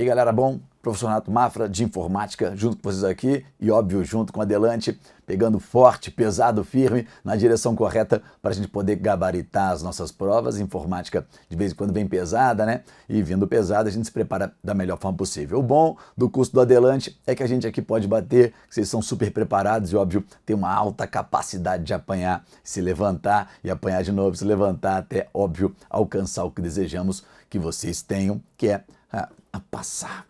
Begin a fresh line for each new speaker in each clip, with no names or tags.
E aí, galera, bom? Professor Renato Mafra, de Informática, junto com vocês aqui e, óbvio, junto com o Adelante, pegando forte, pesado, firme, na direção correta para a gente poder gabaritar as nossas provas. Informática, de vez em quando, vem pesada, né? E vindo pesada, a gente se prepara da melhor forma possível. O bom do curso do Adelante é que a gente aqui pode bater, que vocês são super preparados e, óbvio, tem uma alta capacidade de apanhar, se levantar e apanhar de novo, se levantar até, óbvio, alcançar o que desejamos que vocês tenham, que é passar,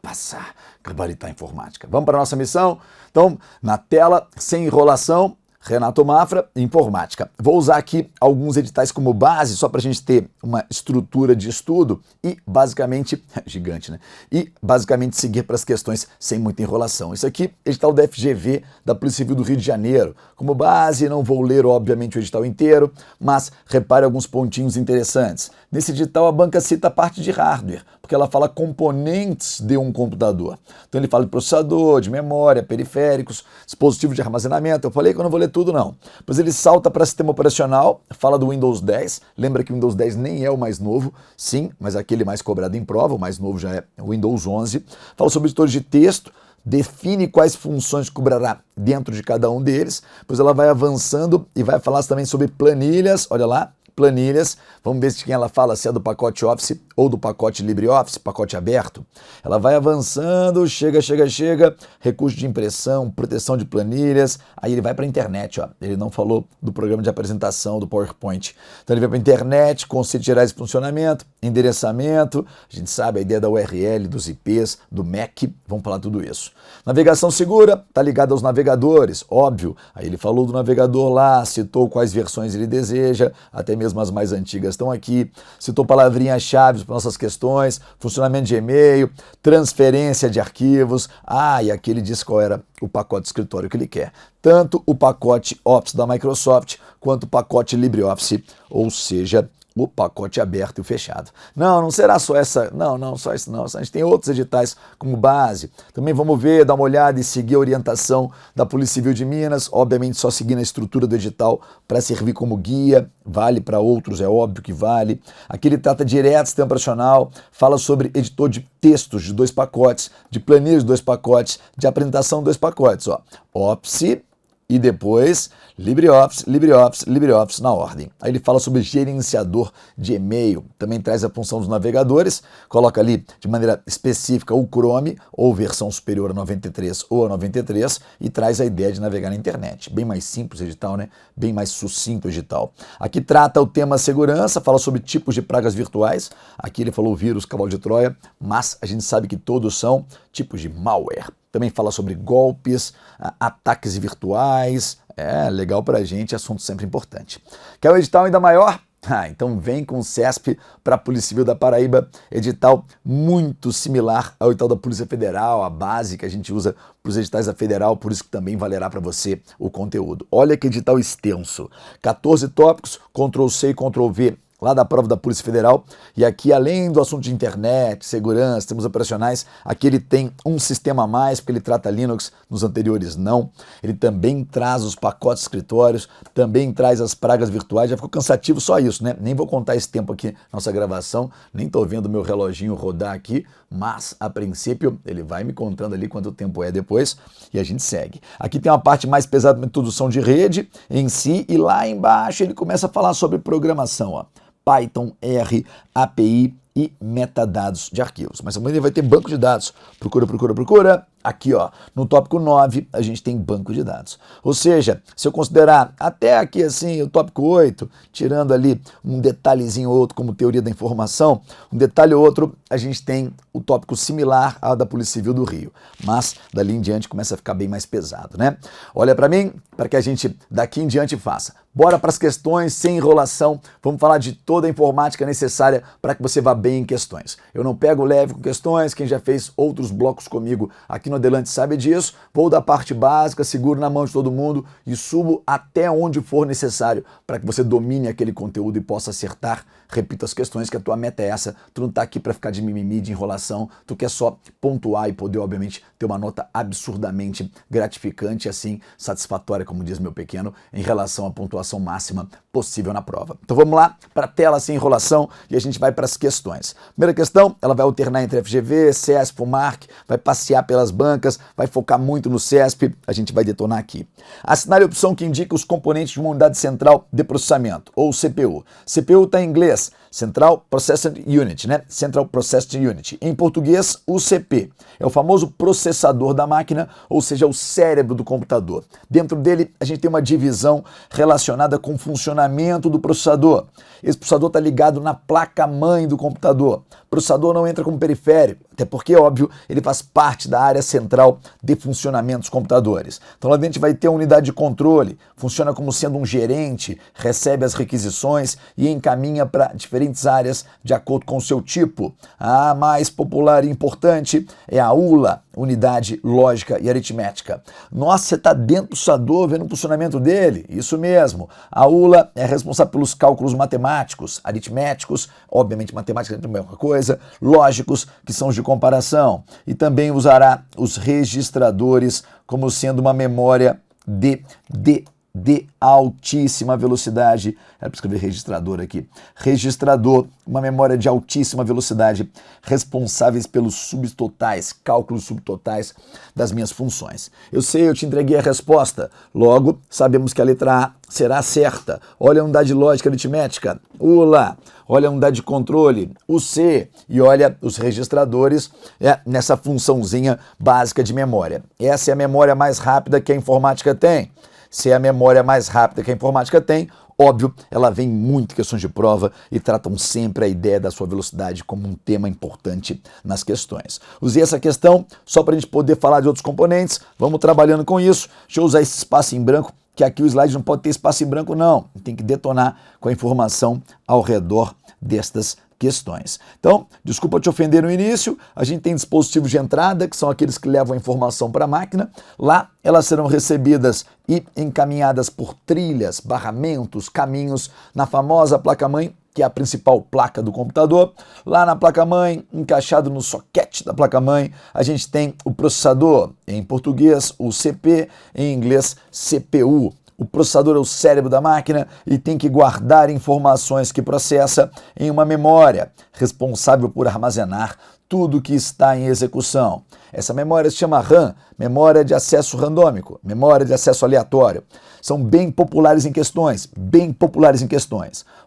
gabaritar a informática. Vamos para a nossa missão? Então, na tela, sem enrolação, Renato Mafra, Informática. Vou usar aqui alguns editais como base, só para a gente ter uma estrutura de estudo e, basicamente, gigante, né? E, basicamente, seguir para as questões sem muita enrolação. Isso aqui, edital da FGV, da Polícia Civil do Rio de Janeiro. Como base, não vou ler, obviamente, o edital inteiro, mas repare alguns pontinhos interessantes. Nesse edital, a banca cita a parte de hardware, porque ela fala componentes de um computador. Então, ele fala de processador, de memória, periféricos, dispositivo de armazenamento. Eu falei que eu não vou ler tudo, não. Depois ele salta para sistema operacional, fala do Windows 10. Lembra que o Windows 10 nem é o mais novo, sim, mas aquele mais cobrado em prova, o mais novo já é o Windows 11. Fala sobre editores de texto, define quais funções cobrará dentro de cada um deles. Depois ela vai avançando e vai falar também sobre planilhas, olha lá, planilhas, vamos ver de quem ela fala, se é do pacote Office ou do pacote LibreOffice, pacote aberto. Ela vai avançando, chega, recurso de impressão, proteção de planilhas, aí ele vai para a internet, ó. Ele não falou do programa de apresentação, do PowerPoint. Então ele vai para a internet, conceitos gerais de funcionamento, endereçamento, a gente sabe a ideia da URL, dos IPs, do MAC, vamos falar tudo isso. Navegação segura, tá ligado aos navegadores, óbvio. Aí ele falou do navegador lá, citou quais versões ele deseja, até mesmo as mais antigas estão aqui, citou palavrinhas-chave para nossas questões, funcionamento de e-mail, transferência de arquivos, e aqui ele disse qual era o pacote de escritório que ele quer. Tanto o pacote Office da Microsoft, quanto o pacote LibreOffice, ou seja, o pacote aberto e o fechado. Não será só essa, não, só isso não. A gente tem outros editais como base. Também vamos ver, dar uma olhada e seguir a orientação da Polícia Civil de Minas, obviamente só seguindo a estrutura do edital para servir como guia, vale para outros, é óbvio que vale. Aqui ele trata direto do sistema operacional, fala sobre editor de textos de 2 pacotes, de planilhas de 2 pacotes, de apresentação de 2 pacotes, ó. Office e depois LibreOffice na ordem. Aí ele fala sobre gerenciador de e-mail, também traz a função dos navegadores, coloca ali de maneira específica o Chrome, ou versão superior a 93 ou a 93, e traz a ideia de navegar na internet. Bem mais simples o edital, né? Bem mais sucinto o edital. Aqui trata o tema segurança, fala sobre tipos de pragas virtuais. Aqui ele falou vírus, cavalo de Troia, mas a gente sabe que todos são tipos de malware. Também fala sobre golpes, ataques virtuais. Legal pra gente, assunto sempre importante. Quer um edital ainda maior? Então vem com o CESP para a Polícia Civil da Paraíba, edital muito similar ao edital da Polícia Federal, a base que a gente usa para os editais da Federal, por isso que também valerá para você o conteúdo. Olha que edital extenso, 14 tópicos, Ctrl+C e Ctrl+V, lá da prova da Polícia Federal, e aqui além do assunto de internet, segurança, sistemas operacionais, aqui ele tem um sistema a mais, porque ele trata Linux, nos anteriores não. Ele também traz os pacotes de escritórios, também traz as pragas virtuais, já ficou cansativo só isso, né? Nem vou contar esse tempo aqui, nossa gravação, nem tô vendo meu reloginho rodar aqui, mas a princípio ele vai me contando ali quanto tempo é depois, e a gente segue. Aqui tem uma parte mais pesada da introdução de rede em si, e lá embaixo ele começa a falar sobre programação, ó. Python, R, API e metadados de arquivos. Mas também vai ter banco de dados. Procura. Aqui, ó, no tópico 9, a gente tem banco de dados. Ou seja, se eu considerar até aqui assim, o tópico 8, tirando ali um detalhezinho ou outro como teoria da informação, um detalhe ou outro, a gente tem o tópico similar ao da Polícia Civil do Rio. Mas dali em diante começa a ficar bem mais pesado, né? Olha para mim, para que a gente daqui em diante faça. Bora para as questões, sem enrolação. Vamos falar de toda a informática necessária para que você vá bem em questões. Eu não pego leve com questões, quem já fez outros blocos comigo aqui no Adelante sabe disso, vou da parte básica, seguro na mão de todo mundo e subo até onde for necessário para que você domine aquele conteúdo e possa acertar. Repito as questões, que a tua meta é essa, tu não tá aqui para ficar de mimimi, de enrolação, tu quer só pontuar e poder, obviamente, ter uma nota absurdamente gratificante e assim satisfatória, como diz meu pequeno, em relação à pontuação máxima possível na prova. Então vamos lá para a tela sem enrolação e a gente vai para as questões. Primeira questão, ela vai alternar entre FGV, CESP, FUMARC, vai passear pelas bancas, vai focar muito no CESP, a gente vai detonar aqui. Assinale a opção que indica os componentes de uma unidade central de processamento, ou CPU. CPU está em inglês, Central Processing Unit, né? Central Processing Unit. Em português, o CP. É o famoso processador da máquina, ou seja, o cérebro do computador. Dentro dele, a gente tem uma divisão relacionada com o funcionamento do processador. Esse processador está ligado na placa-mãe do computador. O processador não entra como periférico, até porque, óbvio, ele faz parte da área central de funcionamento dos computadores. Então, lá dentro a gente vai ter a unidade de controle, funciona como sendo um gerente, recebe as requisições e encaminha para diferentes áreas de acordo com o seu tipo. A mais popular e importante é a ULA, Unidade Lógica e Aritmética. Nossa, você está dentro do processador vendo o funcionamento dele? Isso mesmo. A ULA é responsável pelos cálculos matemáticos, aritméticos, obviamente matemática é a mesma coisa, lógicos, que são os de comparação. E também usará os registradores como sendo uma memória de altíssima velocidade. Era para escrever registrador aqui. Registrador, uma memória de altíssima velocidade, responsáveis pelos subtotais, cálculos subtotais das minhas funções. Eu sei, eu te entreguei a resposta. Logo, sabemos que a letra A será certa. Olha a unidade lógica aritmética, ULA. Olha a unidade de controle, o C. E olha os registradores nessa funçãozinha básica de memória. Essa é a memória mais rápida que a informática tem. Se é a memória mais rápida que a informática tem, óbvio, ela vem muito em questões de prova e tratam sempre a ideia da sua velocidade como um tema importante nas questões. Usei essa questão só para a gente poder falar de outros componentes, vamos trabalhando com isso. Deixa eu usar esse espaço em branco, que aqui o slide não pode ter espaço em branco não, tem que detonar com a informação ao redor destas questões. Então, desculpa te ofender no início, a gente tem dispositivos de entrada, que são aqueles que levam a informação para a máquina. Lá, elas serão recebidas e encaminhadas por trilhas, barramentos, caminhos na famosa placa-mãe, que é a principal placa do computador. Lá na placa-mãe, encaixado no soquete da placa-mãe, a gente tem o processador, em português, o CP, em inglês, CPU. O processador é o cérebro da máquina e tem que guardar informações que processa em uma memória, responsável por armazenar tudo que está em execução. Essa memória se chama RAM, memória de acesso randômico, memória de acesso aleatório. São bem populares em questões,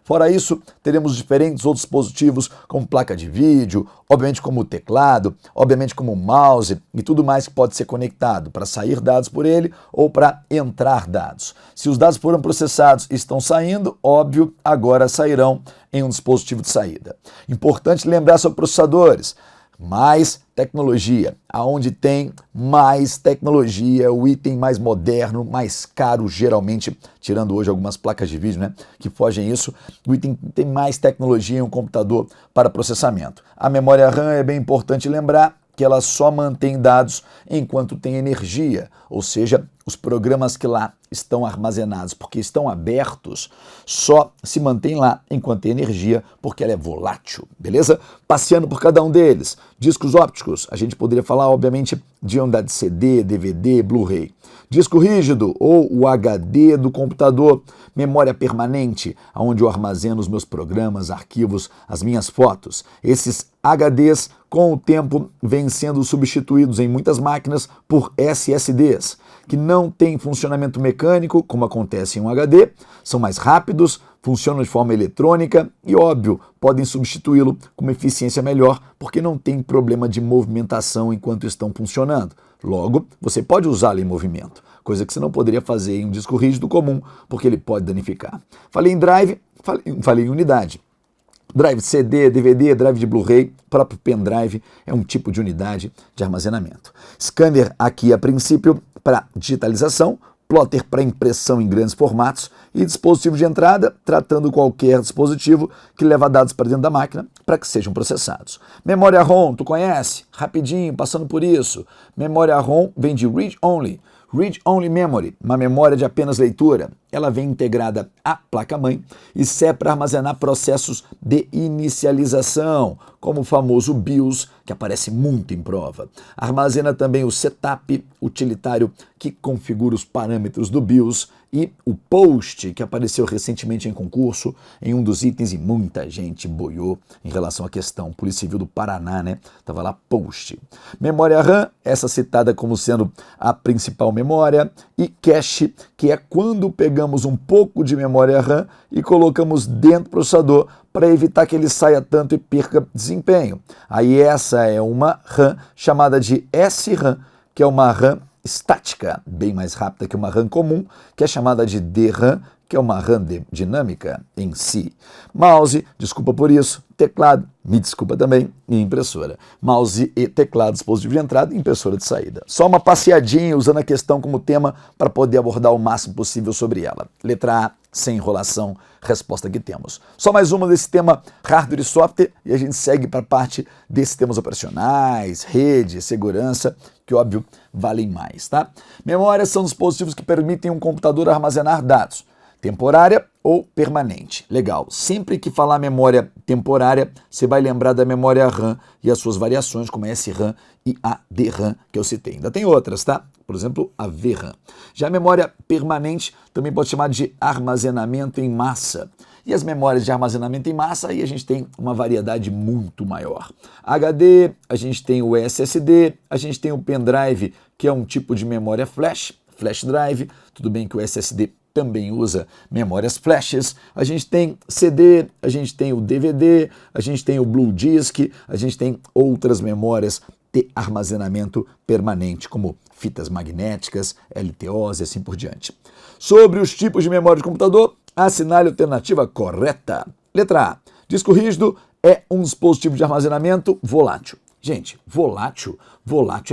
Fora isso, teremos diferentes outros dispositivos, como placa de vídeo, obviamente como o teclado, obviamente como o mouse e tudo mais que pode ser conectado para sair dados por ele ou para entrar dados. Se os dados foram processados e estão saindo, óbvio, agora sairão em um dispositivo de saída. Importante lembrar sobre processadores. Mais tecnologia. Aonde tem mais tecnologia, o item mais moderno, mais caro, geralmente, tirando hoje algumas placas de vídeo, né, que fogem isso, o item tem mais tecnologia em um computador para processamento. A memória RAM é bem importante lembrar que ela só mantém dados enquanto tem energia, ou seja, os programas que lá estão armazenados porque estão abertos só se mantêm lá enquanto tem energia, porque ela é volátil, beleza? Passeando por cada um deles. Discos ópticos, a gente poderia falar, obviamente, de unidade CD, DVD, Blu-ray. Disco rígido, ou o HD do computador. Memória permanente, onde eu armazeno os meus programas, arquivos, as minhas fotos. Esses HDs, com o tempo, vêm sendo substituídos em muitas máquinas por SSDs, que não têm funcionamento mecânico, como acontece em um HD, são mais rápidos, funcionam de forma eletrônica e, óbvio, podem substituí-lo com uma eficiência melhor, porque não tem problema de movimentação enquanto estão funcionando. Logo, você pode usá-lo em movimento, coisa que você não poderia fazer em um disco rígido comum, porque ele pode danificar. Falei em drive, falei em unidade. Drive de CD, DVD, drive de Blu-ray, próprio pendrive é um tipo de unidade de armazenamento. Scanner aqui a princípio para digitalização, plotter para impressão em grandes formatos e dispositivo de entrada, tratando qualquer dispositivo que leva dados para dentro da máquina para que sejam processados. Memória ROM, tu conhece? Rapidinho, passando por isso. Memória ROM vem de Read Only. Read Only Memory, uma memória de apenas leitura. Ela vem integrada à placa-mãe e serve para armazenar processos de inicialização, como o famoso BIOS, que aparece muito em prova. Armazena também o setup utilitário, que configura os parâmetros do BIOS, e o POST, que apareceu recentemente em concurso, em um dos itens, e muita gente boiou em relação à questão. Polícia Civil do Paraná, né? Tava lá POST. Memória RAM, essa citada como sendo a principal memória, e cache, que é quando pegamos um pouco de memória RAM e colocamos dentro do processador para evitar que ele saia tanto e perca desempenho. Aí essa é uma RAM chamada de SRAM, que é uma RAM estática, bem mais rápida que uma RAM comum, que é chamada de DRAM, que é uma RAM dinâmica em si. Mouse, desculpa por isso, teclado, me desculpa também, e impressora. Mouse e teclado, dispositivo de entrada e impressora de saída. Só uma passeadinha usando a questão como tema para poder abordar o máximo possível sobre ela. Letra A, sem enrolação, resposta que temos. Só mais uma desse tema hardware e software e a gente segue para a parte desses temas operacionais, rede, segurança, que óbvio valem mais, tá? Memórias são dispositivos que permitem um computador armazenar dados. Temporária ou permanente. Legal. Sempre que falar memória temporária, você vai lembrar da memória RAM e as suas variações, como a SRAM e a DRAM que eu citei. Ainda tem outras, tá? Por exemplo, a VRAM. Já a memória permanente também pode chamar de armazenamento em massa. E as memórias de armazenamento em massa, aí a gente tem uma variedade muito maior. HD, a gente tem o SSD, a gente tem o pendrive, que é um tipo de memória flash drive. Tudo bem que o SSD também usa memórias flashes, a gente tem CD, a gente tem o DVD, a gente tem o Blue Disk, a gente tem outras memórias de armazenamento permanente, como fitas magnéticas, LTOs e assim por diante. Sobre os tipos de memória de computador, assinale a alternativa correta. Letra A. Disco rígido é um dispositivo de armazenamento volátil. Gente, volátil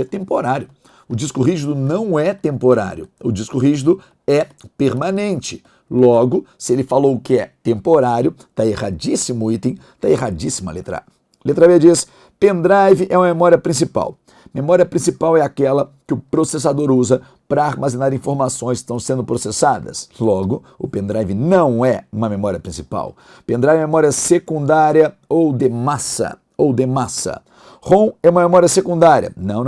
é temporário. O disco rígido não é temporário. O disco rígido é permanente. Logo, se ele falou que é temporário, está erradíssimo o item, está erradíssima a letra A. Letra B diz, pendrive é uma memória principal. Memória principal é aquela que o processador usa para armazenar informações que estão sendo processadas. Logo, o pendrive não é uma memória principal. Pendrive é memória secundária ou de massa. ROM é uma memória secundária. Não.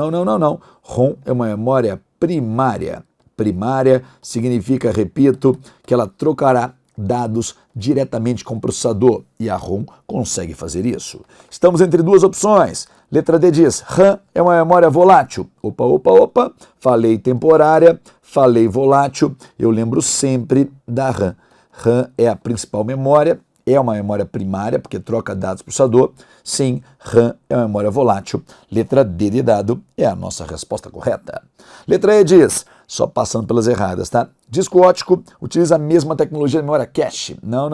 ROM é uma memória primária. Primária significa, repito, que ela trocará dados diretamente com o processador e a ROM consegue fazer isso. Estamos entre duas opções. Letra D diz, RAM é uma memória volátil. Opa, falei temporária, falei volátil, eu lembro sempre da RAM. RAM é a principal memória, é uma memória primária, porque troca dados para o processador. Sim, RAM é uma memória volátil. Letra D de dado é a nossa resposta correta. Letra E diz, só passando pelas erradas, tá? Disco óptico utiliza a mesma tecnologia de memória cache. Não.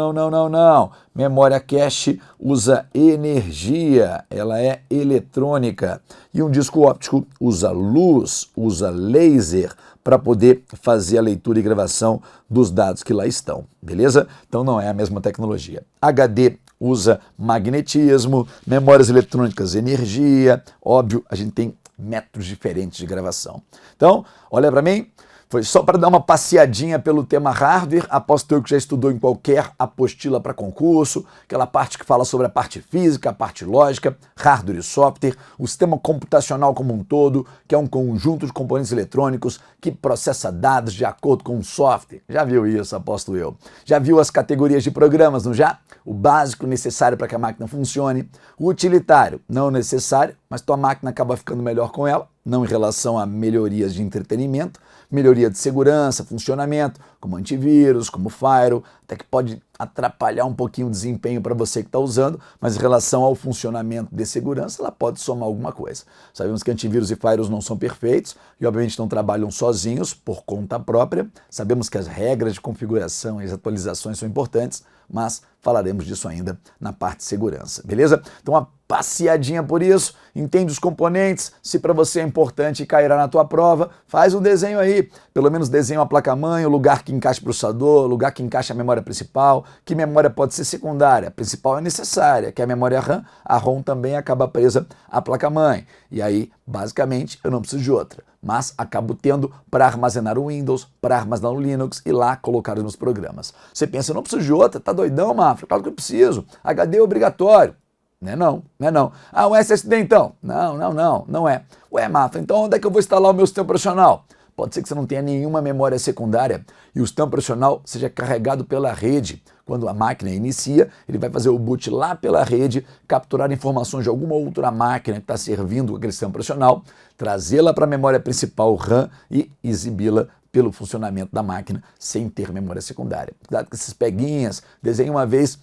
Memória cache usa energia, ela é eletrônica. E um disco óptico usa luz, usa laser, para poder fazer a leitura e gravação dos dados que lá estão, beleza? Então não é a mesma tecnologia. HD usa magnetismo, memórias eletrônicas, energia, óbvio, a gente tem métodos diferentes de gravação. Então, olha para mim, foi só para dar uma passeadinha pelo tema hardware, aposto que já estudou em qualquer apostila para concurso, aquela parte que fala sobre a parte física, a parte lógica, hardware e software, o sistema computacional como um todo, que é um conjunto de componentes eletrônicos que processa dados de acordo com o software. Já viu isso, aposto eu. Já viu as categorias de programas, não já? O básico necessário para que a máquina funcione, o utilitário não necessário, mas tua máquina acaba ficando melhor com ela, não em relação a melhorias de entretenimento, melhoria de segurança, funcionamento, como antivírus, como firewall, até que pode atrapalhar um pouquinho o desempenho para você que está usando, mas em relação ao funcionamento de segurança, ela pode somar alguma coisa. Sabemos que antivírus e firewalls não são perfeitos e obviamente não trabalham sozinhos por conta própria. Sabemos que as regras de configuração e as atualizações são importantes, mas falaremos disso ainda na parte de segurança, beleza? Então, uma passeadinha por isso, entende os componentes, se para você é importante e cairá na tua prova, faz um desenho aí, pelo menos desenha uma placa-mãe, o lugar que encaixa o processador, o lugar que encaixa a memória principal, que memória pode ser secundária, a principal é necessária, que é a memória RAM, a ROM também acaba presa à placa-mãe, e aí, basicamente, eu não preciso de outra, mas acabo tendo para armazenar o Windows, para armazenar o Linux e lá colocar os meus programas. Você pensa, eu não preciso de outra, tá doidão, Mafra? Claro que eu preciso, HD é obrigatório. Não é não. Ah, um SSD então? Não é. Ué, Mafra, então onde é que eu vou instalar o meu sistema operacional? Pode ser que você não tenha nenhuma memória secundária e o sistema operacional seja carregado pela rede. Quando a máquina inicia, ele vai fazer o boot lá pela rede, capturar informações de alguma outra máquina que está servindo aquele sistema operacional, trazê-la para a memória principal RAM e exibi-la pelo funcionamento da máquina sem ter memória secundária. Cuidado com esses peguinhas, desenhe uma vez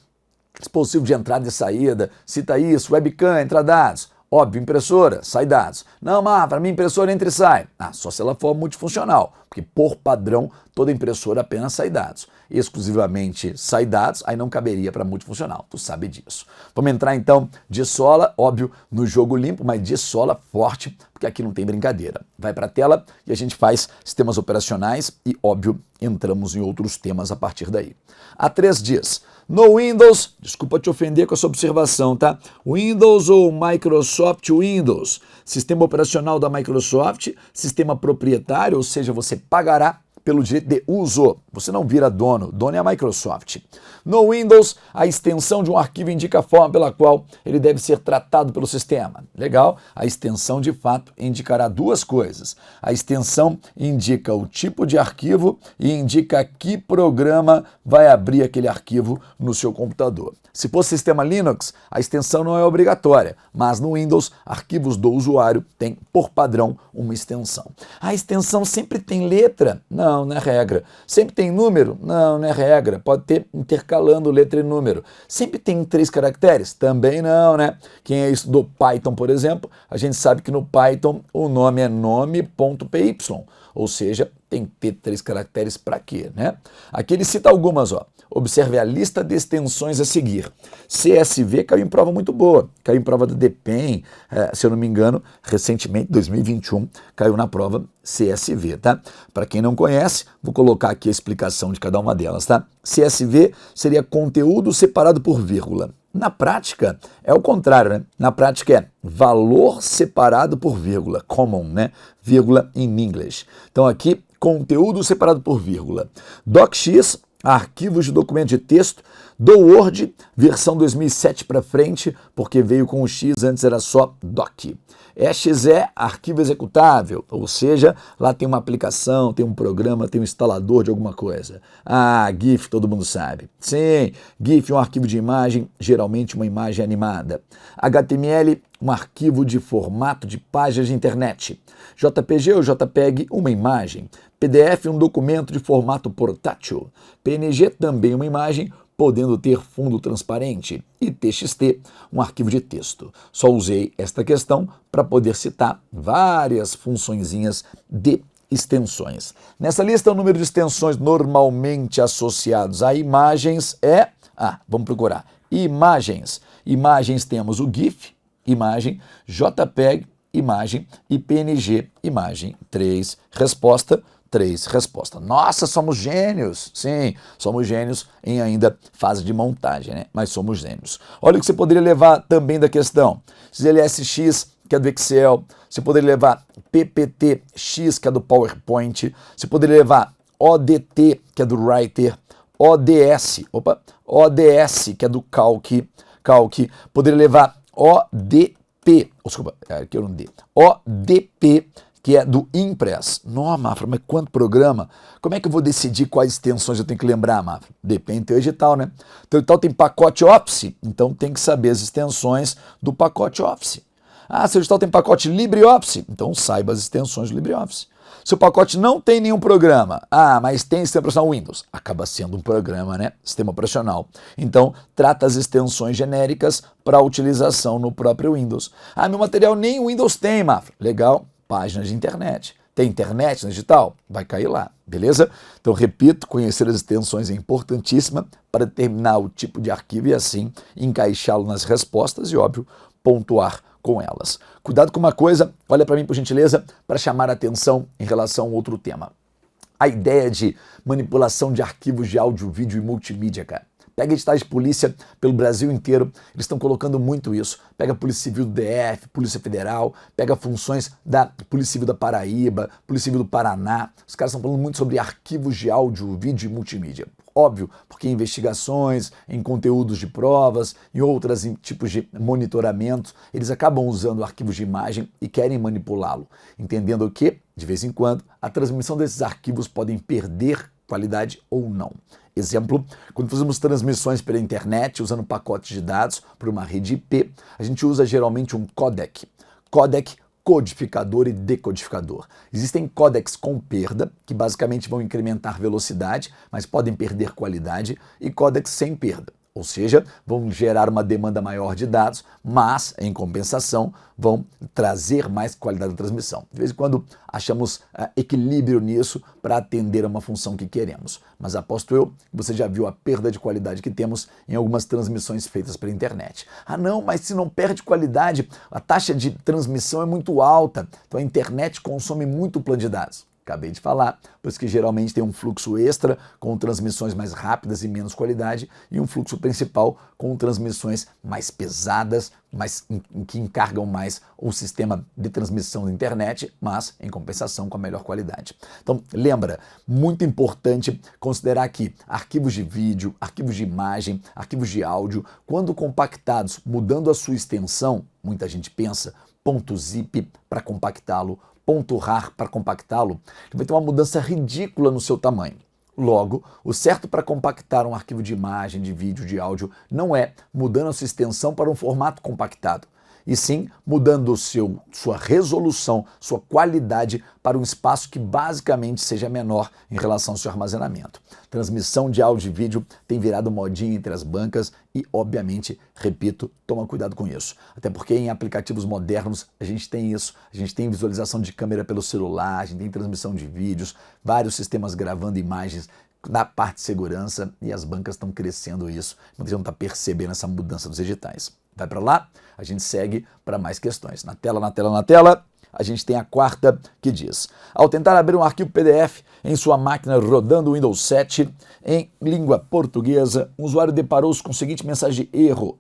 dispositivo de entrada e saída, cita isso, webcam, entra dados. Óbvio, impressora, sai dados. Não, para mim impressora entra e sai. Só se ela for multifuncional, porque por padrão toda impressora apenas sai dados. Exclusivamente sai dados, aí não caberia para multifuncional, tu sabe disso. Vamos entrar então de sola, óbvio, no jogo limpo, mas de sola forte, porque aqui não tem brincadeira. Vai para a tela e a gente faz sistemas operacionais e, óbvio, entramos em outros temas a partir daí. Há 3 dias. No Windows, desculpa te ofender com essa observação, tá? Windows ou Microsoft Windows, sistema operacional da Microsoft, sistema proprietário, ou seja, você pagará pelo direito de uso. Você não vira dono, dono é a Microsoft. No Windows, a extensão de um arquivo indica a forma pela qual ele deve ser tratado pelo sistema. Legal? A extensão, de fato, indicará 2 coisas. A extensão indica o tipo de arquivo e indica que programa vai abrir aquele arquivo no seu computador. Se for sistema Linux, a extensão não é obrigatória, mas no Windows, arquivos do usuário têm, por padrão, uma extensão. A extensão sempre tem letra? Não é regra. Sempre tem número? Não é regra. Pode ter intercalando letra e número. Sempre tem 3 caracteres? Também não, né? Quem estudou Python, por exemplo, a gente sabe que no Python o nome é nome.py, ou seja, tem que ter 3 caracteres para quê, né? Aqui ele cita algumas, ó. Observe a lista de extensões a seguir. CSV caiu em prova muito boa, caiu em prova do DPEM, se eu não me engano, recentemente, 2021, caiu na prova CSV, tá? Para quem não conhece, vou colocar aqui a explicação de cada uma delas, tá? CSV seria conteúdo separado por vírgula. Na prática, é o contrário, né? Na prática é valor separado por vírgula, common, né? Vírgula in English. Então aqui, conteúdo separado por vírgula. DocX, arquivos de documento de texto, do Word, versão 2007 para frente, porque veio com o X, antes era só doc. EXE, arquivo executável, ou seja, lá tem uma aplicação, tem um programa, tem um instalador de alguma coisa. GIF, todo mundo sabe. Sim, GIF é um arquivo de imagem, geralmente uma imagem animada. HTML, um arquivo de formato de páginas de internet. JPG ou JPEG, uma imagem. PDF, um documento de formato portátil. PNG, também uma imagem, podendo ter fundo transparente, e TXT, um arquivo de texto. Só usei esta questão para poder citar várias funçõezinhas de extensões. Nessa lista, o número de extensões normalmente associados a imagens é... vamos procurar. Imagens. Imagens temos o GIF, imagem, JPEG, imagem, e PNG, imagem. 3, resposta. Nossa, somos gênios! Sim, somos gênios em ainda fase de montagem, né? Mas somos gênios. Olha o que você poderia levar também da questão. LSX, que é do Excel. Você poderia levar PPTX, que é do PowerPoint. Você poderia levar ODT, que é do Writer. ODS, que é do Calc. Poderia levar ODP, aqui eu não dei. ODP, que é do Impress. Nossa, Mafra, mas quanto programa? Como é que eu vou decidir quais extensões eu tenho que lembrar, Mafra? Depende do teu edital, né? Teu edital tem pacote Office, então tem que saber as extensões do pacote Office. Seu edital tem pacote LibreOffice, então saiba as extensões do LibreOffice. Seu pacote não tem nenhum programa. Ah, mas tem sistema operacional Windows. Acaba sendo um programa, né? Sistema operacional. Então, trata as extensões genéricas para utilização no próprio Windows. Ah, meu material nem Windows tem, Mafra. Legal, páginas de internet. Tem internet no digital? Vai cair lá, beleza? Então, repito, conhecer as extensões é importantíssima para determinar o tipo de arquivo e assim encaixá-lo nas respostas e, óbvio, pontuar com elas. Cuidado com uma coisa, olha para mim por gentileza, para chamar a atenção em relação a outro tema. A ideia de manipulação de arquivos de áudio, vídeo e multimídia, cara. Pega editais de polícia pelo Brasil inteiro, eles estão colocando muito isso. Pega a Polícia Civil do DF, Polícia Federal, pega funções da Polícia Civil da Paraíba, Polícia Civil do Paraná. Os caras estão falando muito sobre arquivos de áudio, vídeo e multimídia. Óbvio, porque em investigações, em conteúdos de provas e outros tipos de monitoramento, eles acabam usando arquivos de imagem e querem manipulá-lo, entendendo que, de vez em quando, a transmissão desses arquivos podem perder qualidade ou não. Exemplo, quando fazemos transmissões pela internet usando pacotes de dados por uma rede IP, a gente usa geralmente um codec. Codec, codificador e decodificador. Existem codecs com perda, que basicamente vão incrementar velocidade, mas podem perder qualidade, e codecs sem perda. Ou seja, vão gerar uma demanda maior de dados, mas, em compensação, vão trazer mais qualidade da transmissão. De vez em quando achamos equilíbrio nisso para atender a uma função que queremos. Mas aposto eu que você já viu a perda de qualidade que temos em algumas transmissões feitas pela internet. Ah não, mas se não perde qualidade, a taxa de transmissão é muito alta, então a internet consome muito plano de dados. Acabei de falar, por isso que geralmente tem um fluxo extra com transmissões mais rápidas e menos qualidade e um fluxo principal com transmissões mais pesadas, que encargam mais o sistema de transmissão da internet, mas em compensação com a melhor qualidade. Então lembra, muito importante considerar que arquivos de vídeo, arquivos de imagem, arquivos de áudio, quando compactados, mudando a sua extensão, muita gente pensa, .zip para compactá-lo, .rar para compactá-lo, vai ter uma mudança ridícula no seu tamanho. Logo, o certo para compactar um arquivo de imagem, de vídeo, de áudio, não é mudando a sua extensão para um formato compactado, e sim mudando sua resolução, sua qualidade para um espaço que basicamente seja menor em relação ao seu armazenamento. Transmissão de áudio e vídeo tem virado modinha entre as bancas e, obviamente, repito, toma cuidado com isso. Até porque em aplicativos modernos a gente tem isso, a gente tem visualização de câmera pelo celular, a gente tem transmissão de vídeos, vários sistemas gravando imagens da parte de segurança e as bancas estão crescendo isso. Muita gente não está percebendo essa mudança dos editais. Vai para lá, a gente segue para mais questões. Na tela, a gente tem a quarta que diz: ao tentar abrir um arquivo PDF em sua máquina rodando o Windows 7 em língua portuguesa, o usuário deparou-se com a seguinte mensagem de erro.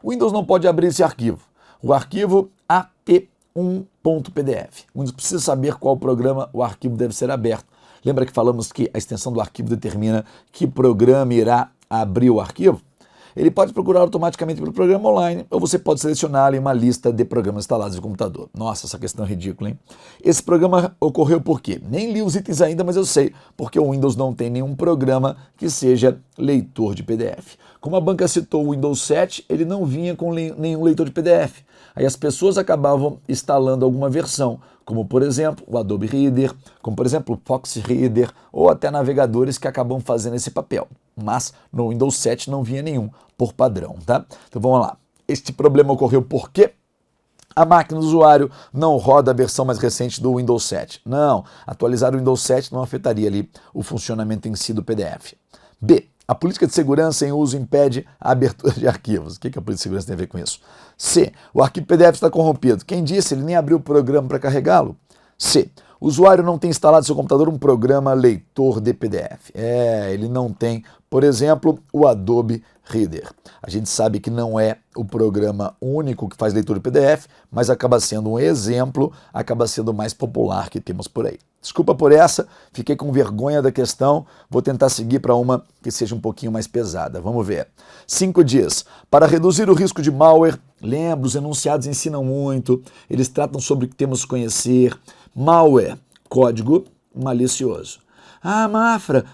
O Windows não pode abrir esse arquivo. O arquivo AT1.pdf. O Windows precisa saber qual programa o arquivo deve ser aberto. Lembra que falamos que a extensão do arquivo determina que programa irá abrir o arquivo? Ele pode procurar automaticamente pelo programa online ou você pode selecionar ali uma lista de programas instalados no computador. Nossa, essa questão é ridícula, hein? Esse programa ocorreu por quê? Nem li os itens ainda, mas eu sei, porque o Windows não tem nenhum programa que seja leitor de PDF. Como a banca citou o Windows 7, ele não vinha com nenhum leitor de PDF. Aí as pessoas acabavam instalando alguma versão, como por exemplo o Adobe Reader, como por exemplo o Fox Reader, ou até navegadores que acabam fazendo esse papel. Mas no Windows 7 não vinha nenhum, por padrão, tá? Então vamos lá. Este problema ocorreu porque a máquina do usuário não roda a versão mais recente do Windows 7. Não, atualizar o Windows 7 não afetaria ali o funcionamento em si do PDF. B. A política de segurança em uso impede a abertura de arquivos. O que a política de segurança tem a ver com isso? C. O arquivo PDF está corrompido. Quem disse? Ele nem abriu o programa para carregá-lo. C. O usuário não tem instalado no seu computador um programa leitor de PDF. Ele não tem, por exemplo, o Adobe Reader. A gente sabe que não é o programa único que faz leitura de PDF, mas acaba sendo um exemplo, acaba sendo o mais popular que temos por aí. Desculpa por essa, fiquei com vergonha da questão, vou tentar seguir para uma que seja um pouquinho mais pesada. Vamos ver. 5 dias. Para reduzir o risco de malware, lembra, os enunciados ensinam muito, eles tratam sobre o que temos que conhecer. Malware, código malicioso. Ah, Mafra,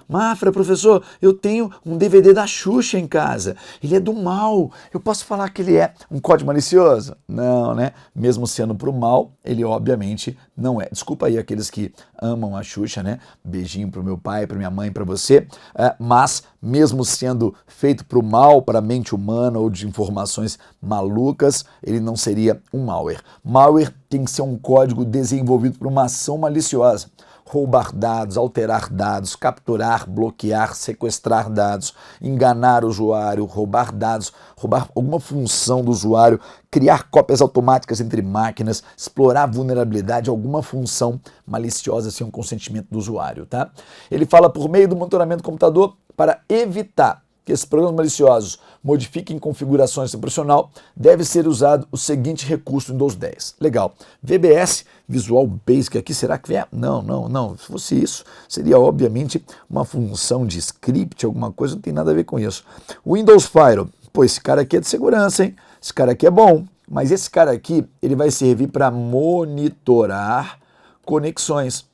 professor, eu tenho um DVD da Xuxa em casa. Ele é do mal. Eu posso falar que ele é um código malicioso? Não, né? Mesmo sendo pro mal, ele obviamente não é. Desculpa aí aqueles que amam a Xuxa, né? Beijinho pro meu pai, pra minha mãe, pra você. Mas mesmo sendo feito pro mal, para a mente humana ou de informações malucas, ele não seria um malware. Malware tem que ser um código desenvolvido por uma ação maliciosa. Roubar dados, alterar dados, capturar, bloquear, sequestrar dados, enganar o usuário, roubar dados, roubar alguma função do usuário, criar cópias automáticas entre máquinas, explorar vulnerabilidade, alguma função maliciosa sem o consentimento do usuário, tá? Ele fala por meio do monitoramento do computador para evitar que esses programas maliciosos modifiquem configurações do profissional, deve ser usado o seguinte recurso no Windows 10. Legal. VBS, Visual Basic aqui, será que é? Não. Se fosse isso, seria obviamente uma função de script, alguma coisa, não tem nada a ver com isso. Windows Firewall, pô, esse cara aqui é de segurança, hein? Esse cara aqui é bom, mas esse cara aqui, ele vai servir para monitorar conexões.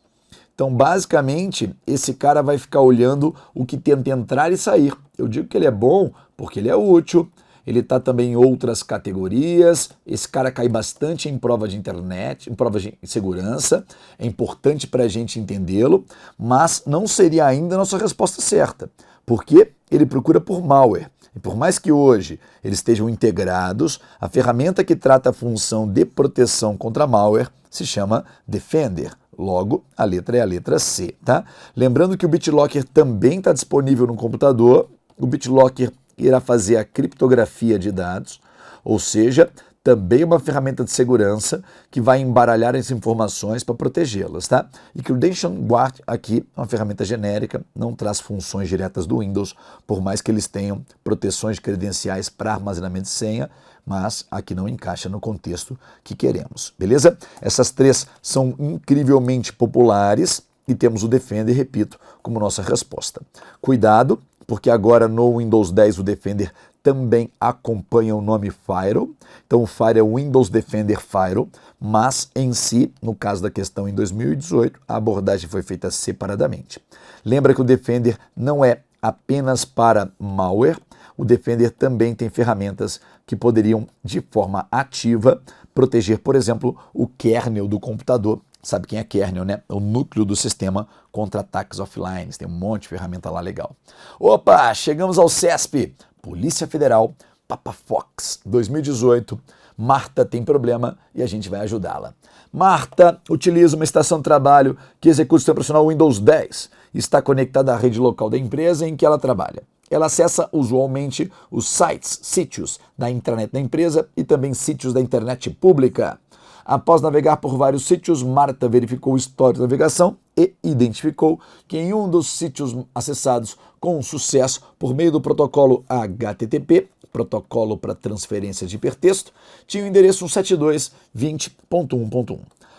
Então, basicamente, esse cara vai ficar olhando o que tenta entrar e sair. Eu digo que ele é bom porque ele é útil, ele está também em outras categorias, esse cara cai bastante em prova de internet, em prova de segurança, é importante para a gente entendê-lo, mas não seria ainda a nossa resposta certa, porque ele procura por malware. E por mais que hoje eles estejam integrados, a ferramenta que trata a função de proteção contra malware se chama Defender. Logo, a letra é a letra C, tá? Lembrando que o BitLocker também está disponível no computador. O BitLocker irá fazer a criptografia de dados, ou seja, também uma ferramenta de segurança que vai embaralhar as informações para protegê-las, tá? E Credential Guard aqui é uma ferramenta genérica, não traz funções diretas do Windows, por mais que eles tenham proteções de credenciais para armazenamento de senha, mas aqui não encaixa no contexto que queremos, beleza? Essas três são incrivelmente populares e temos o Defender, repito, como nossa resposta. Cuidado, porque agora no Windows 10 o Defender também acompanha o nome Firewall. Então o Firewall é o Windows Defender Firewall, mas em si, no caso da questão em 2018, a abordagem foi feita separadamente. Lembra que o Defender não é apenas para malware, o Defender também tem ferramentas que poderiam, de forma ativa, proteger, por exemplo, o kernel do computador. Sabe quem é kernel, né? É o núcleo do sistema contra ataques offline. Tem um monte de ferramenta lá legal. Opa, chegamos ao CESP, Polícia Federal, Papa Fox 2018. Marta tem problema e a gente vai ajudá-la. Marta utiliza uma estação de trabalho que executa o sistema operacional Windows 10 e está conectada à rede local da empresa em que ela trabalha. Ela acessa usualmente os sites, sítios da intranet da empresa e também sítios da internet pública. Após navegar por vários sítios, Marta verificou o histórico de navegação e identificou que em um dos sítios acessados com sucesso por meio do protocolo HTTP, protocolo para transferência de hipertexto, tinha o endereço 172.20.1.1.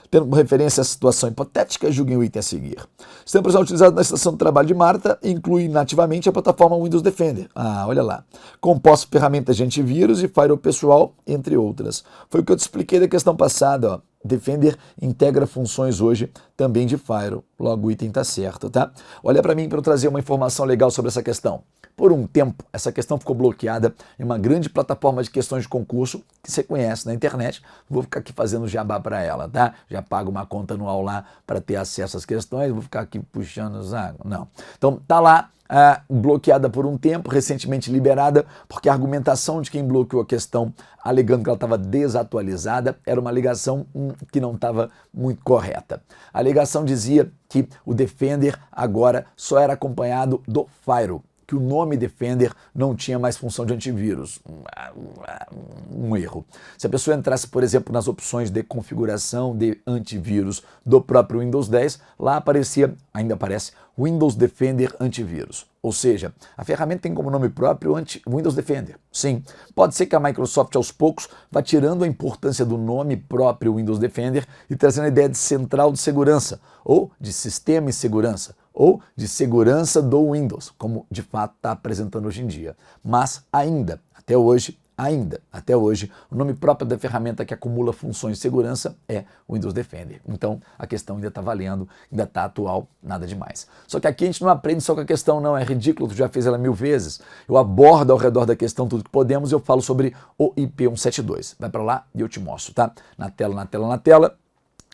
Tendo como referência a situação hipotética, julguem o item a seguir. O sistema operacional utilizado na estação de trabalho de Marta inclui nativamente a plataforma Windows Defender. Ah, olha lá. Composto por ferramentas de antivírus e firewall pessoal, entre outras. Foi o que eu te expliquei da questão passada, ó. Defender integra funções hoje também de firewall. Logo o item está certo, tá? Olha para mim para eu trazer uma informação legal sobre essa questão. Por um tempo, essa questão ficou bloqueada em uma grande plataforma de questões de concurso que você conhece na internet. Vou ficar aqui fazendo jabá para ela, tá? Já pago uma conta anual lá para ter acesso às questões, vou ficar aqui puxando os águas. Não. Então, tá lá. Bloqueada por um tempo, recentemente liberada, porque a argumentação de quem bloqueou a questão, alegando que ela estava desatualizada, era uma alegação que não estava muito correta. A alegação dizia que o Defender agora só era acompanhado do Firewall, que o nome Defender não tinha mais função de antivírus. Um erro. Se a pessoa entrasse, por exemplo, nas opções de configuração de antivírus do próprio Windows 10, lá aparecia, ainda aparece, Windows Defender Antivírus. Ou seja, a ferramenta tem como nome próprio Windows Defender. Sim, pode ser que a Microsoft aos poucos vá tirando a importância do nome próprio Windows Defender e trazendo a ideia de central de segurança, ou de sistema de segurança, ou de segurança do Windows, como de fato está apresentando hoje em dia. Mas ainda, até hoje, ainda, até hoje, o nome próprio da ferramenta que acumula funções de segurança é o Windows Defender. Então, a questão ainda está valendo, ainda está atual, nada demais. Só que aqui a gente não aprende só com a questão, não, é ridículo, tu já fez ela 1000 vezes. Eu abordo ao redor da questão tudo que podemos e eu falo sobre o IP172. Vai para lá e eu te mostro, tá? Na tela.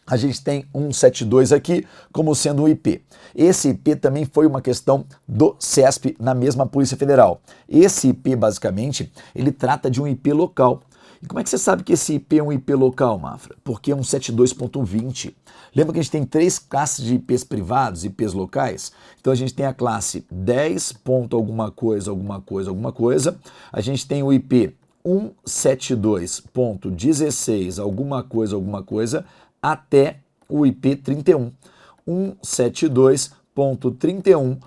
A gente tem 172 aqui como sendo um IP. Esse IP também foi uma questão do CESP na mesma Polícia Federal. Esse IP, basicamente, ele trata de um IP local. E como é que você sabe que esse IP é um IP local, Mafra? Porque é um 172.20. Lembra que a gente tem 3 classes de IPs privados, IPs locais? Então a gente tem a classe 10. Alguma coisa. A gente tem o IP 172.16 alguma coisa, até o IP 31. 172.31.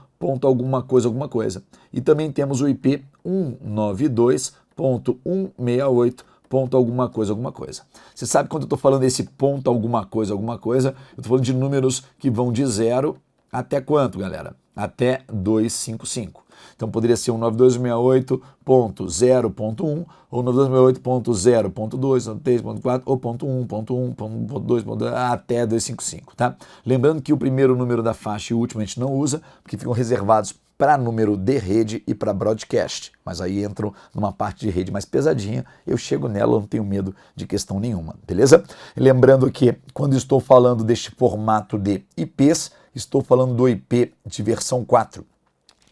Alguma coisa. E também temos o IP 192.168. Alguma coisa. Você sabe quando eu estou falando desse ponto alguma coisa, eu estou falando de números que vão de 0 até quanto, galera? Até 255. Então poderia ser um 9268.0.1 ou 9268.0.2, 3.4 ou .1, .1, .2, até 255, tá? Lembrando que o primeiro número da faixa e o último a gente não usa, porque ficam reservados para número de rede e para broadcast, mas aí entram numa parte de rede mais pesadinha, eu chego nela, eu não tenho medo de questão nenhuma, beleza? Lembrando que quando estou falando deste formato de IPs, estou falando do IP de versão 4.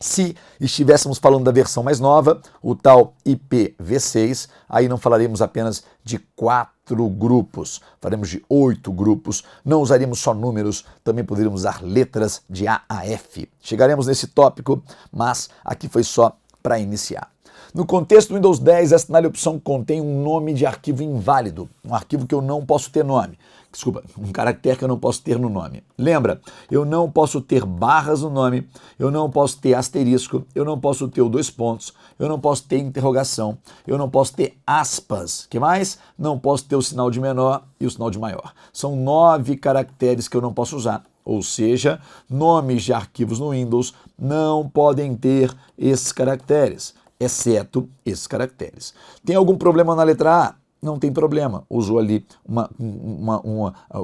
Se estivéssemos falando da versão mais nova, o tal IPv6, aí não falaremos apenas de 4 grupos, faremos de 8 grupos, não usaríamos só números, também poderíamos usar letras de A a F. Chegaremos nesse tópico, mas aqui foi só para iniciar. No contexto do Windows 10, esta opção contém um nome de arquivo inválido, um arquivo que eu não posso ter nome. Desculpa, um caractere que eu não posso ter no nome. Lembra, eu não posso ter barras no nome, eu não posso ter asterisco, eu não posso ter o 2 pontos, eu não posso ter interrogação, eu não posso ter aspas. Que mais? Não posso ter o sinal de menor e o sinal de maior. São 9 caracteres que eu não posso usar. Ou seja, nomes de arquivos no Windows não podem ter esses caracteres, exceto esses caracteres. Tem algum problema na letra A? Não tem problema. Usou ali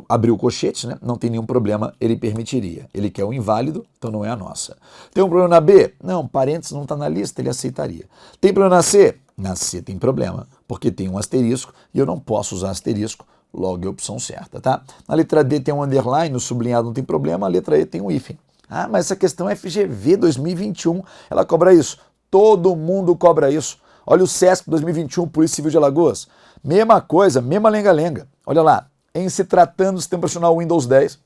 abriu o colchete, né? Não tem nenhum problema, ele permitiria. Ele quer o inválido, então não é a nossa. Tem um problema na B? Não, parênteses não está na lista, ele aceitaria. Tem problema na C? Na C tem problema, porque tem um asterisco e eu não posso usar asterisco, logo é a opção certa, tá? Na letra D tem um underline, o sublinhado não tem problema, a letra E tem um hífen. Ah, mas essa questão é FGV 2021, ela cobra isso. Todo mundo cobra isso. Olha o CESP 2021, Polícia Civil de Alagoas. Mesma coisa, mesma lenga-lenga. Olha lá, em se tratando do sistema operacional Windows 10,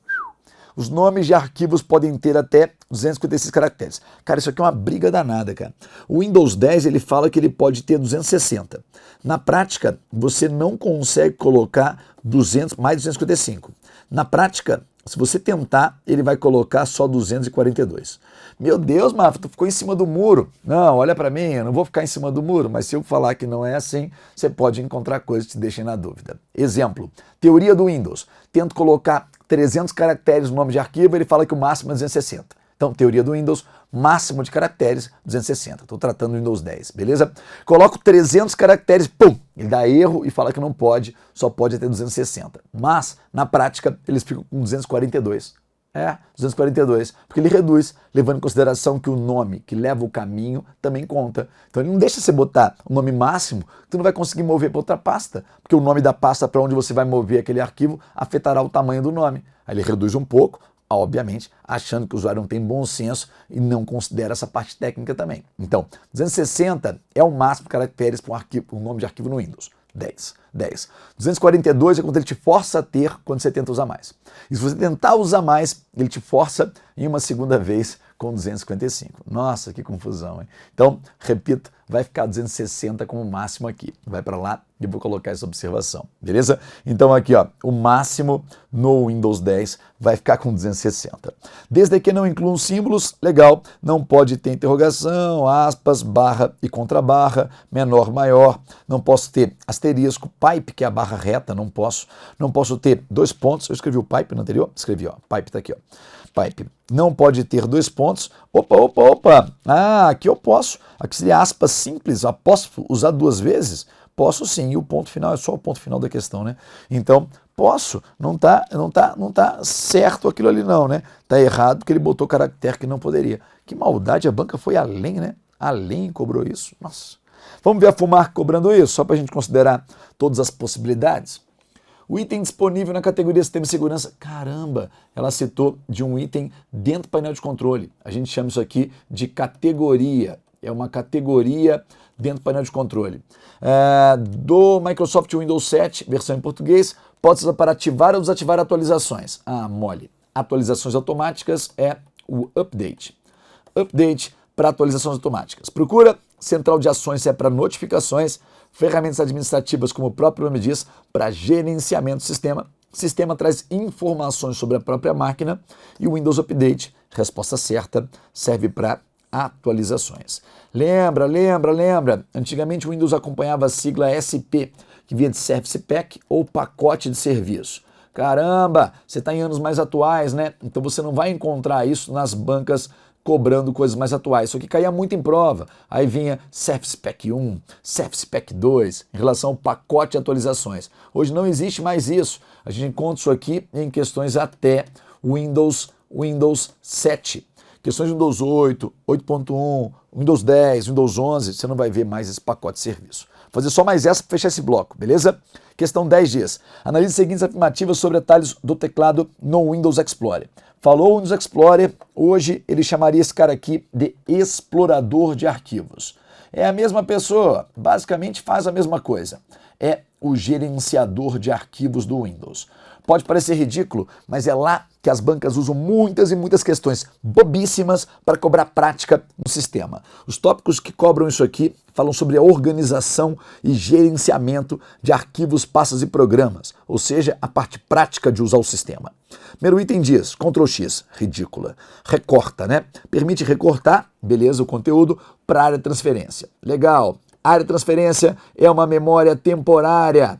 os nomes de arquivos podem ter até 256 caracteres. Cara, isso aqui é uma briga danada, cara. O Windows 10, ele fala que ele pode ter 260. Na prática, você não consegue colocar mais 255. Na prática, se você tentar, ele vai colocar só 242. Meu Deus, Mafra, tu ficou em cima do muro. Não, olha para mim, eu não vou ficar em cima do muro, mas se eu falar que não é assim, você pode encontrar coisas que te deixem na dúvida. Exemplo, teoria do Windows. Tento colocar 300 caracteres no nome de arquivo, ele fala que o máximo é 260. Então, teoria do Windows, máximo de caracteres, 260. Estou tratando do Windows 10, beleza? Coloco 300 caracteres, pum! Ele dá erro e fala que não pode, só pode até 260. Mas, na prática, eles ficam com 242. 242, porque ele reduz, levando em consideração que o nome que leva o caminho também conta. Então ele não deixa você botar o nome máximo, que tu não vai conseguir mover para outra pasta, porque o nome da pasta para onde você vai mover aquele arquivo afetará o tamanho do nome. Aí ele reduz um pouco, obviamente, achando que o usuário não tem bom senso e não considera essa parte técnica também. Então, 260 é o máximo de caracteres para um nome de arquivo no Windows. 10. 242 é quando ele te força a ter quando você tenta usar mais. E se você tentar usar mais, ele te força em uma segunda vez com 255. Nossa, que confusão, hein? Então, repito, vai ficar 260 como máximo aqui. Vai para lá e eu vou colocar essa observação, beleza? Então aqui, ó, o máximo no Windows 10 vai ficar com 260. Desde que não incluam símbolos, legal, não pode ter interrogação, aspas, barra e contrabarra, menor, maior, não posso ter asterisco, pipe, que é a barra reta, não posso ter 2 pontos, eu escrevi o pipe no anterior, escrevi, ó, pipe tá aqui, ó, pipe, não pode ter 2 pontos, opa, aqui eu posso, aqui seria aspas simples, posso usar duas vezes? Posso sim, e o ponto final é só o ponto final da questão, né? Então, posso, não tá certo aquilo ali não, né? Tá errado porque ele botou caractere que não poderia. Que maldade, a banca foi além, né? Além cobrou isso, nossa. Vamos ver a FUMARC cobrando isso, só para a gente considerar todas as possibilidades. O item disponível na categoria Sistema de Segurança, caramba, ela citou de um item dentro do painel de controle. A gente chama isso aqui de categoria. É uma categoria dentro do painel de controle. Do Microsoft Windows 7, versão em português, pode ser para ativar ou desativar atualizações. Mole. Atualizações automáticas é o update. Update para atualizações automáticas. Procura central de ações é para notificações, ferramentas administrativas, como o próprio nome diz, para gerenciamento do sistema. Sistema traz informações sobre a própria máquina e o Windows Update, resposta certa, serve para atualizações. Lembra, antigamente o Windows acompanhava a sigla SP, que vinha de Service Pack ou pacote de serviço. Caramba, você está em anos mais atuais, né? Então você não vai encontrar isso nas bancas cobrando coisas mais atuais. Isso aqui caía muito em prova. Aí vinha Service Pack 1, Service Pack 2, em relação ao pacote de atualizações. Hoje não existe mais isso. A gente encontra isso aqui em questões até Windows 7. Questões de Windows 8, 8.1, Windows 10, Windows 11, você não vai ver mais esse pacote de serviço. Vou fazer só mais essa para fechar esse bloco, beleza? Questão 10 dias. Analise as seguintes afirmativas sobre atalhos do teclado no Windows Explorer. Falou o Windows Explorer, hoje ele chamaria esse cara aqui de explorador de arquivos. É a mesma pessoa, basicamente faz a mesma coisa. É o gerenciador de arquivos do Windows. Pode parecer ridículo, mas é lá que as bancas usam muitas e muitas questões bobíssimas para cobrar prática no sistema. Os tópicos que cobram isso aqui falam sobre a organização e gerenciamento de arquivos, pastas e programas, ou seja, a parte prática de usar o sistema. Primeiro item diz, Ctrl X, ridícula, recorta, né? Permite recortar, beleza, o conteúdo para a área de transferência. Legal, a área de transferência é uma memória temporária,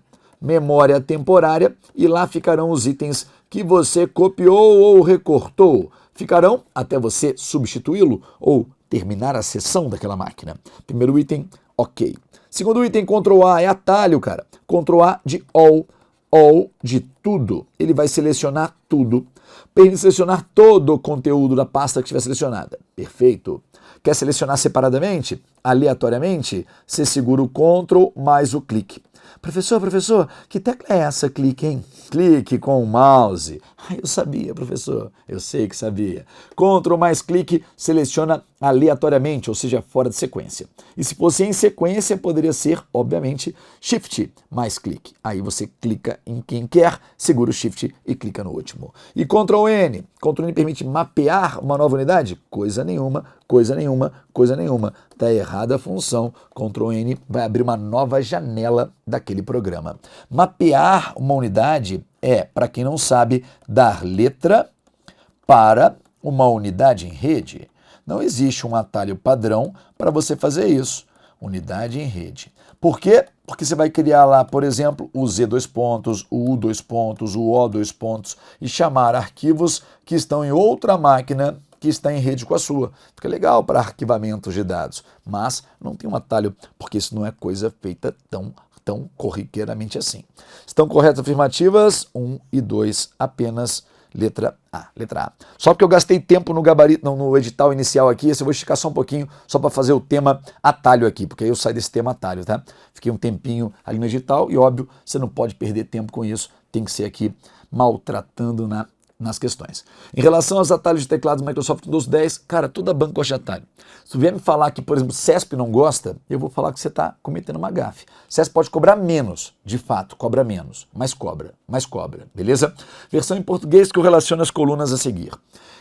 e lá ficarão os itens que você copiou ou recortou. Ficarão até você substituí-lo ou terminar a sessão daquela máquina. Primeiro item, ok. Segundo item, Ctrl A é atalho, cara. Ctrl A de all de tudo. Ele vai selecionar tudo. Permite selecionar todo o conteúdo da pasta que estiver selecionada. Perfeito. Quer selecionar separadamente? Aleatoriamente? Você segura o Ctrl mais o clique. Professor, que tecla é essa, clique, hein? Clique com o mouse. Eu sabia, professor, eu sei que sabia. Ctrl mais clique seleciona aleatoriamente, ou seja, fora de sequência. E se fosse em sequência, poderia ser, obviamente, Shift mais clique. Aí você clica em quem quer, segura o Shift e clica no último. E Ctrl N. Ctrl N permite mapear uma nova unidade? Coisa nenhuma. Está errada a função. Ctrl N vai abrir uma nova janela daquele programa. Mapear uma unidade é, para quem não sabe, dar letra para uma unidade em rede. Não existe um atalho padrão para você fazer isso. Unidade em rede. Por quê? Porque você vai criar lá, por exemplo, o Z dois pontos, o U dois pontos, o O dois pontos e chamar arquivos que estão em outra máquina que está em rede com a sua. Fica legal para arquivamentos de dados, mas não tem um atalho, porque isso não é coisa feita tão corriqueiramente assim. Estão corretas afirmativas? 1 e 2 apenas. Letra A. Só porque eu gastei tempo no gabarito, no edital inicial aqui, esse eu vou esticar só um pouquinho, só para fazer o tema atalho aqui, porque aí eu saio desse tema atalho, tá? Fiquei um tempinho ali no edital e, óbvio, você não pode perder tempo com isso, tem que ser aqui maltratando nas questões. Em relação aos atalhos de teclado do Microsoft Windows 10, cara, toda banca gosta de atalho. Se tu vier me falar que, por exemplo, CESP não gosta, eu vou falar que você está cometendo uma gafe. CESP pode cobrar menos, de fato, cobra menos, mas cobra, beleza? Versão em português que eu relaciono as colunas a seguir.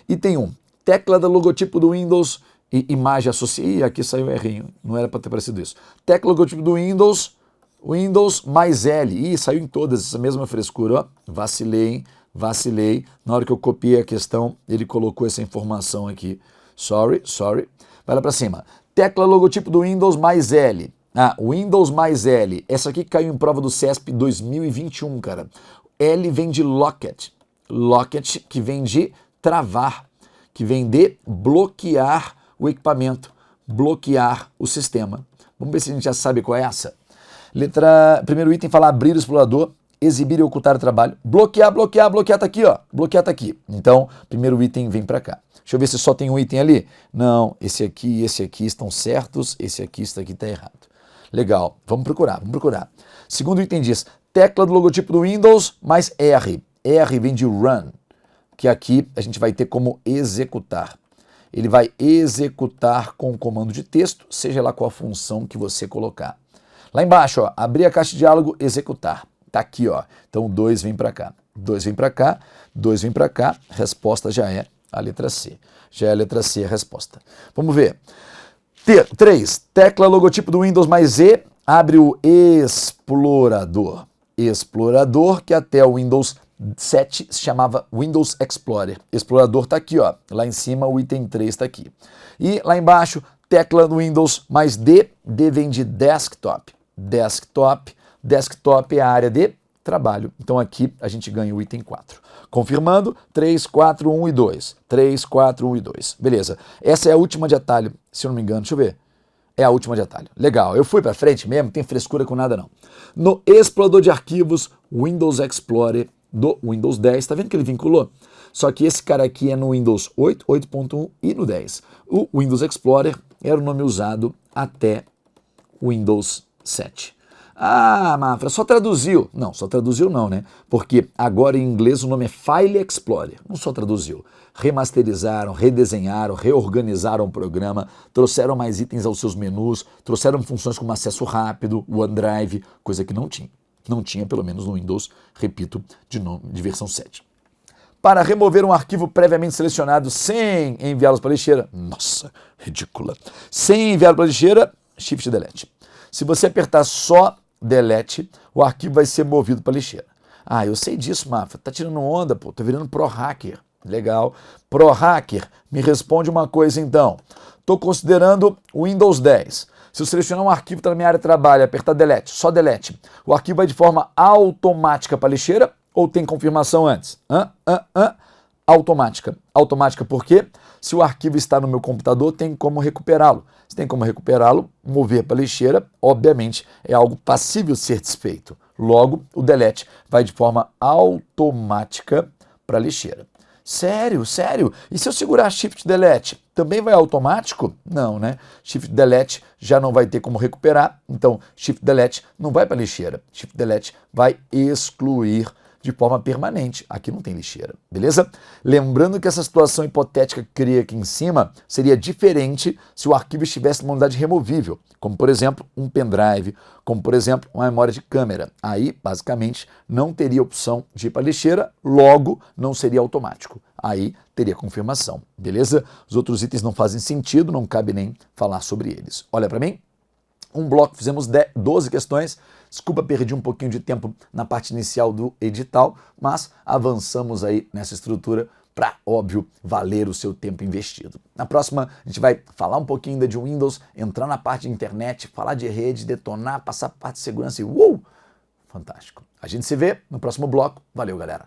Item 1, tecla do logotipo do Windows e imagem associada. Ih, aqui saiu errinho, não era para ter aparecido isso. Tecla logotipo do Windows mais L. Ih, saiu em todas, essa mesma frescura, ó. Vacilei. Na hora que eu copiei a questão, ele colocou essa informação aqui. Sorry. Vai lá para cima. Tecla logotipo do Windows mais L. Windows mais L. Essa aqui caiu em prova do CESP 2021, cara. L vem de locket. Locket que vem de travar, que vem de bloquear o equipamento, bloquear o sistema. Vamos ver se a gente já sabe qual é essa. Primeiro item fala abrir o explorador, exibir e ocultar o trabalho. Bloquear tá aqui, ó. Bloquear tá aqui. Então, primeiro item vem para cá. Deixa eu ver se só tem um item ali. Não, esse aqui e esse aqui estão certos, esse aqui está errado. Legal, vamos procurar. Segundo item diz, tecla do logotipo do Windows mais R. R vem de run, que aqui a gente vai ter como executar. Ele vai executar com o comando de texto, seja lá qual a função que você colocar. Lá embaixo, ó, abrir a caixa de diálogo, executar. Tá aqui, ó. Então, 2 vem para cá. 2 vem para cá, 2 vem para cá. Resposta já é a letra C. Já é a letra C a resposta. Vamos ver. 3. Tecla logotipo do Windows mais E, abre o explorador. Explorador, que até o Windows 7 se chamava Windows Explorer. Explorador está aqui, ó. Lá em cima o item 3 está aqui. E lá embaixo, tecla do Windows mais D. D vem de desktop. Desktop. Desktop é a área de trabalho. Então aqui a gente ganha o item 4. Confirmando, 3, 4, 1 e 2. 3, 4, 1 e 2. Beleza. Essa é a última de atalho, se eu não me engano. Deixa eu ver. É a última de atalho. Legal. Eu fui para frente mesmo, não tem frescura com nada não. No explorador de arquivos, Windows Explorer do Windows 10. Tá vendo que ele vinculou? Só que esse cara aqui é no Windows 8, 8.1 e no 10. O Windows Explorer era o nome usado até Windows 7. Ah, Mafra, só traduziu. Não, só traduziu não, né? Porque agora em inglês o nome é File Explorer. Não só traduziu. Remasterizaram, redesenharam, reorganizaram o programa, trouxeram mais itens aos seus menus, trouxeram funções como acesso rápido, OneDrive, coisa que não tinha. Não tinha, pelo menos no Windows, repito, de versão 7. Para remover um arquivo previamente selecionado sem enviá-los para a lixeira. Nossa, ridícula. Sem enviá-lo para a lixeira, Shift Delete. Se você apertar só Delete, o arquivo vai ser movido para a lixeira. Ah, eu sei disso, Mafra. Tá tirando onda, pô. Tô virando pro hacker. Legal. Pro hacker, me responde uma coisa então. Tô considerando o Windows 10. Se eu selecionar um arquivo que está na minha área de trabalho, apertar Delete, só Delete, o arquivo vai de forma automática para a lixeira ou tem confirmação antes? Automática. Automática por quê? Se o arquivo está no meu computador, tem como recuperá-lo. Se tem como recuperá-lo, mover para a lixeira, obviamente, é algo passível de ser desfeito. Logo, o delete vai de forma automática para a lixeira. Sério, sério? E se eu segurar Shift Delete, também vai automático? Não, né? Shift Delete já não vai ter como recuperar, então Shift Delete não vai para a lixeira. Shift Delete vai excluir de forma permanente. Aqui não tem lixeira, beleza? Lembrando que essa situação hipotética que criei aqui em cima seria diferente se o arquivo estivesse numa unidade removível, como por exemplo um pendrive, como por exemplo uma memória de câmera. Aí, basicamente, não teria opção de ir para a lixeira, logo não seria automático. Aí teria confirmação, beleza? Os outros itens não fazem sentido, não cabe nem falar sobre eles. Olha para mim. Um bloco, fizemos 12 questões. Desculpa, perdi um pouquinho de tempo na parte inicial do edital, mas avançamos aí nessa estrutura para, óbvio, valer o seu tempo investido. Na próxima, a gente vai falar um pouquinho ainda de Windows, entrar na parte de internet, falar de rede, detonar, passar a parte de segurança e fantástico. A gente se vê no próximo bloco. Valeu, galera!